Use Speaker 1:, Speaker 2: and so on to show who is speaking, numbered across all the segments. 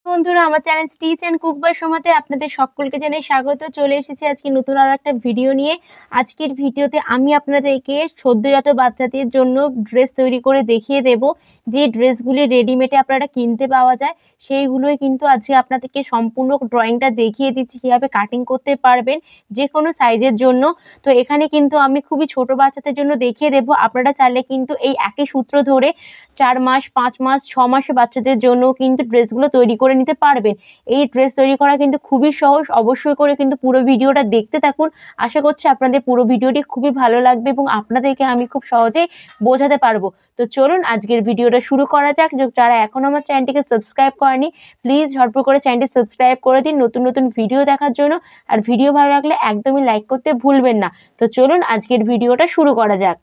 Speaker 1: বন্ধুরা, আমার channel stitch and cook by সোমাতে আপনাদের সকলকে জানাই স্বাগত। চলে এসেছি আজকে নতুন আরো একটা ভিডিও নিয়ে। আজকের ভিডিওতে আমি আপনাদেরকে সদ্যজাত বাচ্চাদের জন্য ড্রেস তৈরি করে দেখিয়ে দেব। যে ড্রেসগুলি রেডিমেডে আপনারা কিনতে পাওয়া যায় সেইগুলোই কিন্তু আজকে আপনাদেরকে সম্পূর্ণ ড্রয়িংটা দেখিয়ে দিচ্ছি কীভাবে কাটিং করতে পারবেন যে কোনো সাইজের জন্য। তো এখানে কিন্তু আমি খুবই ছোট বাচ্চাদের জন্য দেখিয়ে দেবো। আপনারা চাইলে কিন্তু এই একই সূত্র ধরে 4 মাস, 5 মাস, 6 মাসের বাচ্চাদের জন্য কিন্তু ড্রেসগুলো তৈরি করে নিতে পারবেন। এই ড্রেস তৈরি করা কিন্তু খুবই সহজ। অবশ্যই করে কিন্তু পুরো ভিডিওটা দেখতে থাকুন। আশা করছি আপনাদের পুরো ভিডিওটি খুবই ভালো লাগবে এবং আপনাদেরকে আমি খুব সহজেই বোঝাতে পারবো। তো চলুন আজকের ভিডিওটা শুরু করা যাক। যারা এখন আমার চ্যানেলটিকে সাবস্ক্রাইব করেনি, প্লিজ ঝটপট করে চ্যানেলটি সাবস্ক্রাইব করে দিন নতুন নতুন ভিডিও দেখার জন্য। আর ভিডিও ভালো লাগলে একদমই লাইক করতে ভুলবেন না। তো চলুন আজকের ভিডিওটা শুরু করা যাক।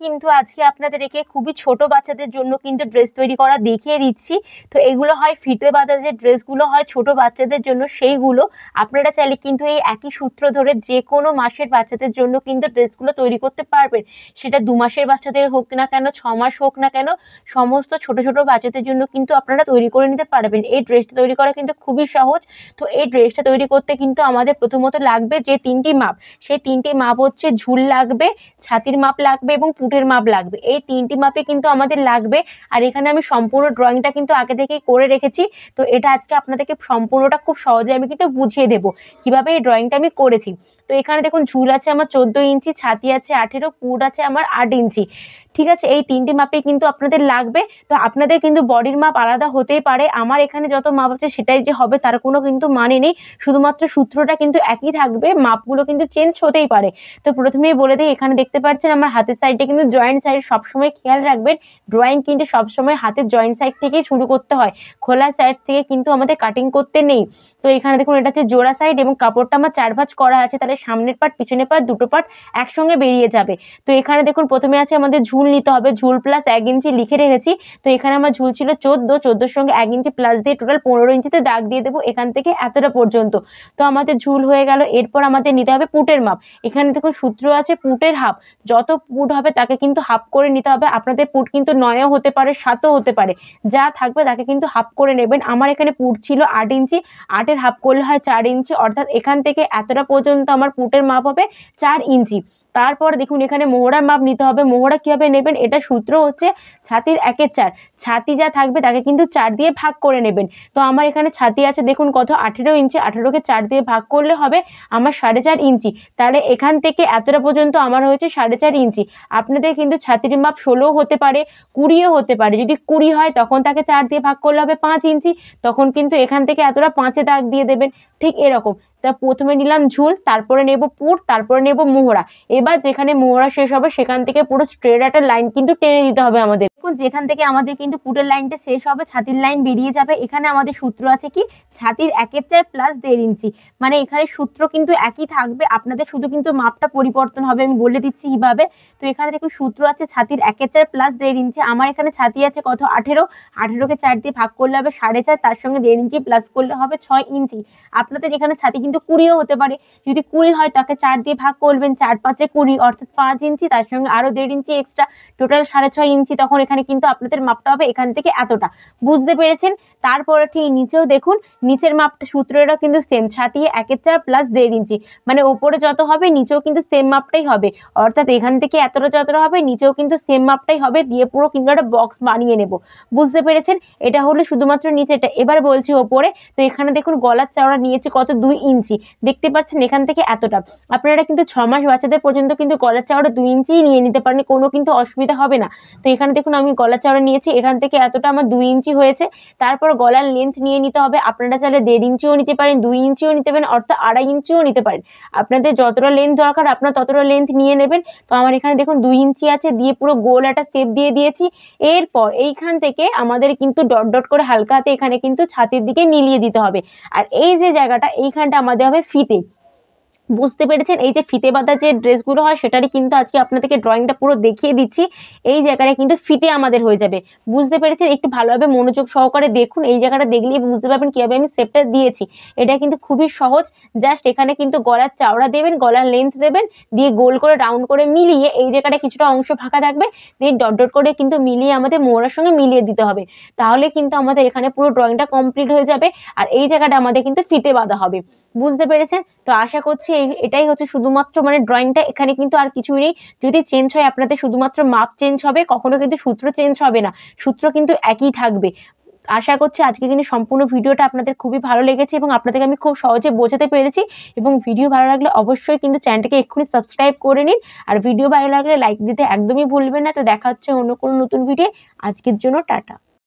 Speaker 1: কিন্তু আজকে আপনাদেরকে খুবই ছোট বাচ্চাদের জন্য কিন্তু ড্রেস তৈরি করা দেখিয়ে দিচ্ছি। তো এগুলো হয় ফিতে বাঁধা যে ড্রেসগুলো হয় ছোট বাচ্চাদের জন্য, সেইগুলো আপনারা চাইলে কিন্তু এই একই সূত্র ধরে যে কোনো মাসের বাচ্চাদের জন্য কিন্তু ড্রেসগুলো তৈরি করতে পারবেন। সেটা 2 মাসের বাচ্চাদের হোক না কেন, 6 মাস হোক না কেন, সমস্ত ছোট ছোট বাচ্চাদের জন্য কিন্তু আপনারা তৈরি করে নিতে পারবেন। এই ড্রেসটা তৈরি করা কিন্তু খুবই সহজ। তো এই ড্রেসটা তৈরি করতে কিন্তু আমাদের প্রথমত লাগবে যে 3টি মাপ। সেই 3টি মাপ হচ্ছে ঝুল লাগবে, ছাতির মাপ লাগবে এবং পুটের মাপ লাগবে। এই 3টি মাপে কিন্তু আমাদের লাগবে। আর এখানে আমি সম্পূর্ণ ড্রয়িংটা কিন্তু আগে থেকেই করে রেখেছি। তো এটা আজকে আপনাদেরকে সম্পূর্ণটা খুব সহজে আমি কিন্তু বুঝিয়ে দেবো কিভাবে এই ড্রয়িংটা আমি করেছি। তো এখানে দেখুন ঝুল আছে আমার 14 ইঞ্চি, ছাতি আছে 18, পুট আছে আমার 8 ইঞ্চি। ঠিক আছে, এই 3টি মাপে কিন্তু আপনাদের লাগবে। তো আপনাদের কিন্তু বডির মাপ আলাদা হতেই পারে। আমার এখানে যত মাপ আছে সেটাই যে হবে তার কোনো কিন্তু মানে নেই। শুধুমাত্র সূত্রটা কিন্তু একই থাকবে, মাপগুলো কিন্তু চেঞ্জ হতেই পারে। তো প্রথমেই বলে দিই, এখানে দেখতে পাচ্ছেন আমার হাতের সাইডে কিন্তু জয়েন্ট সাইড। সবসময় খেয়াল রাখবেন ড্রয়িং কিন্তু সবসময় হাতের জয়েন্ট সাইড থেকেই শুরু করতে হয়, খোলা সাইড থেকে কিন্তু আমাদের কাটিং করতে নেই। তো এখানে দেখুন এটা হচ্ছে জোড়া সাইড এবং কাপড়টা আমার 4 ভাঁজ করা আছে, তাহলে সামনের পার্ট পিছনের পার্ট দুটো পার্ট একসঙ্গে বেরিয়ে যাবে। তো এখানে দেখুন প্রথমে আছে আমাদের ঝুল নিতে হবে। ঝুল প্লাস 1 ইঞ্চি লিখে রেখেছি। তো এখানে আমার ঝুল ছিল 14 সঙ্গে 1 ইঞ্চি প্লাস দিয়ে টোটাল 15 ইঞ্চিতে দাগ দিয়ে দেবো এখান থেকে এতটা পর্যন্ত। তো আমাদের ঝুল হয়ে গেল। এরপর আমাদের নিতে হবে পুটের মাপ। এখানে দেখুন সূত্র আছে পুটের হাফ। যত পুট হবে তাকে কিন্তু হাফ করে নিতে হবে। আপনাদের পুট কিন্তু 9ও হতে পারে, 7ও হতে পারে, যা থাকবে তাকে কিন্তু হাফ করে নেবেন। আমার এখানে পুট ছিল 8 ইঞ্চি, 8-এর হাফ করলে হয় 4 ইঞ্চি, অর্থাৎ এখান থেকে এতটা পর্যন্ত আমার পুটের মাপ হবে 4 ইঞ্চি। তারপর দেখুন এখানে মোহরার মাপ নিতে হবে। মোহরা কিভাবে নেবেন, এটা সূত্র হচ্ছে ছাতির 1/4। ছাতি যা থাকবে তাকে কিন্তু 4 দিয়ে ভাগ করে নেবেন। তো আমার এখানে ছাতি আছে দেখুন কত, 18 ইঞ্চি। 18কে 4 দিয়ে ভাগ করলে হবে আমার 4.5 ইঞ্চি। তাহলে এখান থেকে এতটা পর্যন্ত আমার হয়েছে 4.5 ইঞ্চি। আপনাদের কিন্তু ছাতির মাপ 16ও হতে পারে, 20ও হতে পারে। যদি 20 হয় তখন তাকে 4 দিয়ে ভাগ করলে হবে 5 ইঞ্চি। তখন কিন্তু এখান থেকে এতটা 5-এ দাগ দিয়ে দেবেন। ঠিক এরকম। তা প্রথমে নিলাম ঝুল, তারপরে নেব পুট, তারপরে নেব মোহরা। এবার যেখানে মোহরা শেষ হবে সেখান থেকে পুরো স্ট্রেট একটা লাইন কিন্তু টেনে দিতে হবে আমাদের। দেখুন যেখান থেকে আমাদের কিন্তু পুটের লাইনটা শেষ হবে ছাতির লাইন বেরিয়ে যাবে। এখানে আমাদের সূত্র আছে কি, ছাতির 1/4 প্লাস 1.5 ইঞ্চি। মানে এখানে সূত্র কিন্তু একই থাকবে, আপনাদের শুধু কিন্তু মাপটা পরিবর্তন হবে। আমি বলে দিচ্ছি কিভাবে। তো এখানে দেখুন সূত্র আছে ছাতির 1/4 প্লাস 1.5 ইঞ্চি। আমার এখানে ছাতি আছে কত, 18। 18কে 4 দিয়ে ভাগ করলে হবে 4.5, তার সঙ্গে 1.5 ইঞ্চি প্লাস করলে হবে 6 ইঞ্চি। আপনাদের এখানে ছাতি কিন্তু 20ও হতে পারে। যদি 20 হয় তাকে 4 দিয়ে ভাগ করবেন, 4-5-এ 20, অর্থাৎ 5 ইঞ্চি, তার সঙ্গে আরো 1.5 ইঞ্চি এক্সট্রা, টোটাল 6.5 ইঞ্চি। তখন এখানে কিন্তু আপনাদের মাপটা হবে এখান থেকে এতটা। বুঝতে পেরেছেন? তারপরে ঠিক নিচেও দেখুন, নিচের মাপটা সূত্রটা কিন্তু সেম, ছাতি 1/4 প্লাস 1.5 ইঞ্চি। মানে ওপরে যত হবে নিচেও কিন্তু সেম মাপটাই হবে, অর্থাৎ এখান থেকে এতটা যতটা হবে নিচেও কিন্তু সেম মাপটাই হবে। দিয়ে পুরো কিন্তু একটা বক্স বানিয়ে নেব। বুঝতে পেরেছেন? এটা হলো শুধুমাত্র নিচেটা। এবার বলছি ওপরে। তো এখানে দেখুন গলার চওড়া নিয়েছি কত, 2 ইঞ্চি। দেখতে পাচ্ছেন এখান থেকে এতটা। আপনারা কিন্তু 6 মাস বাচ্চাদের পর্যন্ত কিন্তু গলার চওড়া 2 ইঞ্চিই নিয়ে নিতে পারেন, কোনো কিন্তু অসুবিধা হবে না। তো এখানে দেখুন আমি গলার চওড়া নিয়েছি, এখান থেকে এতটা আমার 2 ইঞ্চি হয়েছে। তারপর গলার লেন্থ নিয়ে নিতে হবে। আপনারা চাইলে 1.5 ইঞ্চিও নিতে পারেন, 2 ইঞ্চিও নিতে পারেন, অর্থাৎ 2.5 ইঞ্চিও নিতে পারেন। আপনাদের যতটা লেন্থ দরকার আপনারা ততটা লেন্থ নিয়ে নেবেন। তো আমার এখানে দেখুন 2 ইঞ্চি আছে, দিয়ে পুরো গোল একটা শেপ দিয়ে দিয়েছি। এরপর এইখান থেকে আমাদের কিন্তু ডট ডট করে হালকা হাতে এখানে কিন্তু ছাতির দিকে মিলিয়ে দিতে হবে। আর এই যে জায়গাটা, এইখানটা আমাদের হবে ফিতে। বুঝতে পেরেছেন? এই যে ফিতে বাঁধা যে ড্রেসগুলো হয় সেটারই কিন্তু আজকে আপনাদেরকে ড্রয়িংটা পুরো দেখিয়ে দিচ্ছি। এই জায়গাটা কিন্তু ফিতে আমাদের হয়ে যাবে। বুঝতে পেরেছেন? একটু ভালোভাবে মনোযোগ সহকারে দেখুন। এই জায়গাটা দেখলেই বুঝতে পারবেন কিভাবে আমি শেপটা দিয়েছি। এটা কিন্তু খুবই সহজ। জাস্ট এখানে কিন্তু গলার চওড়া দেবেন, গলার লেন্থ দেবেন, দিয়ে গোল করে রাউন্ড করে মিলিয়ে এই জায়গাটা কিছুটা অংশ ফাঁকা থাকবে। দিয়ে ডট, ডট করে কিন্তু মিলিয়ে আমাদের মোহরার সঙ্গে মিলিয়ে দিতে হবে। তাহলে কিন্তু আমাদের এখানে পুরো ড্রয়িংটা কমপ্লিট হয়ে যাবে। আর এই জায়গাটা আমাদের কিন্তু ফিতে বাঁধা হবে। বুঝতে পেরেছেন? তো আশা করছি এটাই হচ্ছে শুধুমাত্র মানে ড্রয়িংটা, এখানে কিন্তু আর কিছুই নেই। যদি চেঞ্জ হয় আপনাদের শুধুমাত্র মাপ চেঞ্জ হবে, কখনো কিন্তু সূত্র চেঞ্জ হবে না। সূত্র কিন্তু একই থাকবে। আশা করছি আজকে কিন্তু সম্পূর্ণ ভিডিওটা আপনাদের খুবই ভালো লেগেছে এবং আপনাদেরকে আমি খুব সহজে বোঝাতে পেরেছি। এবং ভিডিও ভালো লাগলে অবশ্যই কিন্তু চ্যানেলটাকে এক্ষুনি সাবস্ক্রাইব করে নিন। আর ভিডিও ভালো লাগলে লাইক দিতে একদমই ভুলবেন না। তো দেখা হচ্ছে অন্য কোনো নতুন ভিডিও। আজকের জন্য টাটা।